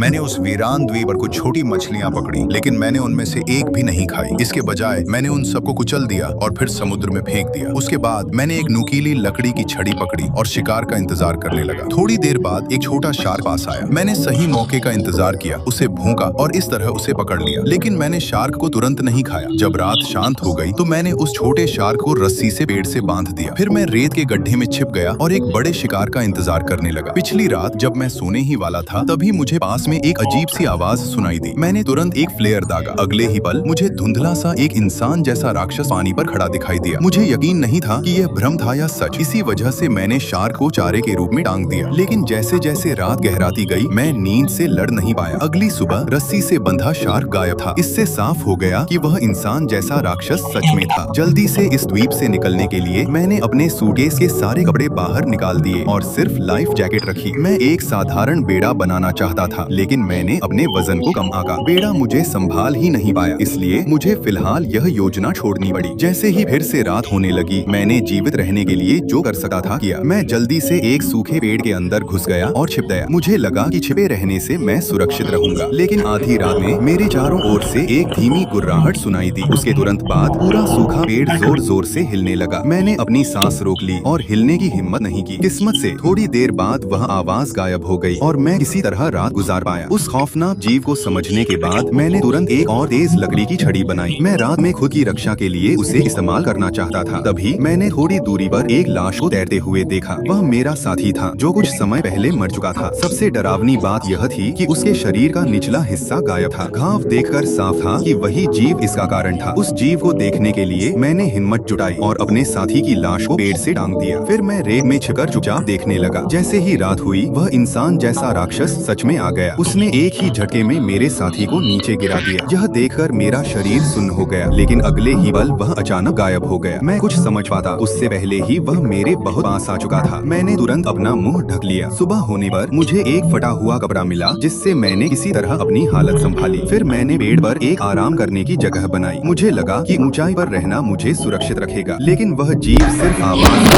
मैंने उस वीरान द्वीप पर कुछ छोटी मछलियां पकड़ी, लेकिन मैंने उनमें से एक भी नहीं खाई। इसके बजाय मैंने उन सबको कुचल दिया और फिर समुद्र में फेंक दिया। उसके बाद मैंने एक नुकीली लकड़ी की छड़ी पकड़ी और शिकार का इंतजार करने लगा। थोड़ी देर बाद एक छोटा शार्क पास आया। मैंने सही मौके का इंतजार किया, उसे भौंका और इस तरह उसे पकड़ लिया। लेकिन मैंने शार्क को तुरंत नहीं खाया। जब रात शांत हो गई तो मैंने उस छोटे शार्क को रस्सी से पेड़ से बांध दिया। फिर मैं रेत के गड्ढे में छिप गया और एक बड़े शिकार का इंतजार करने लगा। पिछली रात जब मैं सोने ही वाला था, तभी मुझे पास में एक अजीब सी आवाज सुनाई दी। मैंने तुरंत एक फ्लेयर दागा। अगले ही पल मुझे धुंधला सा एक इंसान जैसा राक्षस पानी पर खड़ा दिखाई दिया। मुझे यकीन नहीं था कि यह भ्रम था या सच। इसी वजह से मैंने शार्क को चारे के रूप में टांग दिया। लेकिन जैसे जैसे रात गहराती गई, मैं नींद से लड़ नहीं पाया। अगली सुबह रस्सी से बंधा शार्क गायब था। इससे साफ हो गया कि वह इंसान जैसा राक्षस सच में था। जल्दी से इस द्वीप से निकलने के लिए मैंने अपने सूटकेस के सारे कपड़े बाहर निकाल दिए और सिर्फ लाइफ जैकेट रखी। मैं एक साधारण बेड़ा बनाना चाहता था, लेकिन मैंने अपने वजन को कम आंका। बेड़ा मुझे संभाल ही नहीं पाया, इसलिए मुझे फिलहाल यह योजना छोड़नी पड़ी। जैसे ही फिर से रात होने लगी, मैंने जीवित रहने के लिए जो कर सकता था किया। मैं जल्दी से एक सूखे पेड़ के अंदर घुस गया और छिप गया। मुझे लगा कि छिपे रहने से मैं सुरक्षित रहूंगा। लेकिन आधी रात में मेरे चारों ओर से एक धीमी गुर्राहट सुनाई दी। उसके तुरंत बाद पूरा सूखा पेड़ जोर जोर से हिलने लगा। मैंने अपनी सांस रोक ली और हिलने की हिम्मत नहीं की। किस्मत से थोड़ी देर बाद वह आवाज गायब हो गई और मैं किसी तरह रात गुजार पाया। उस खौफनाक जीव को समझने के बाद मैंने तुरंत एक और तेज लकड़ी की छड़ी बनाई। मैं रात में खुद की रक्षा के लिए उसे इस्तेमाल करना चाहता था। तभी मैंने थोड़ी दूरी पर एक लाश को तैरते हुए देखा। वह मेरा साथी था जो कुछ समय पहले मर चुका था। सबसे डरावनी बात यह थी कि उसके शरीर का निचला हिस्सा गायब था। घाव देखकर साफ था कि वही जीव इसका कारण था। उस जीव को देखने के लिए मैंने हिम्मत जुटाई और अपने साथी की लाश को पेड़ से टांग दिया। फिर मैं रेत में छिपकर चुपचाप देखने लगा। जैसे ही रात हुई, वह इंसान जैसा राक्षस सच में आ गया। उसने एक ही झटके में मेरे साथी को नीचे गिरा दिया। यह देखकर मेरा शरीर सुन्न हो गया, लेकिन अगले ही पल वह अचानक गायब हो गया। मैं कुछ समझ पाता उससे पहले ही वह मेरे बहुत पास आ चुका था। मैंने तुरंत अपना मुंह ढक लिया। सुबह होने पर मुझे एक फटा हुआ कपड़ा मिला, जिससे मैंने किसी तरह अपनी हालत संभाली। फिर मैंने पेड़ पर एक आराम करने की जगह बनाई। मुझे लगा कि ऊंचाई पर रहना मुझे सुरक्षित रखेगा। लेकिन वह जीव सिर्फ आवाज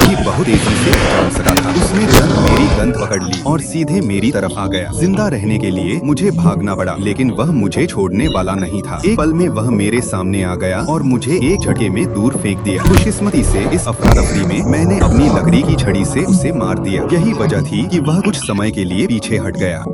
ही बहुत तेजी से चल सका था। उसने तुरंत मेरी गंध पकड़ ली और सीधे मेरी तरफ आ गया। जिंदा रहने के लिए मुझे भागना पड़ा, लेकिन वह मुझे छोड़ने वाला नहीं था। एक पल में वह मेरे सामने आ गया और मुझे एक झटके में दूर फेंक दिया। खुशकिस्मती से इस अफरा तफरी में मैंने अपनी लकड़ी की छड़ी से उसे मार दिया। यही वजह थी कि वह कुछ समय के लिए पीछे हट गया।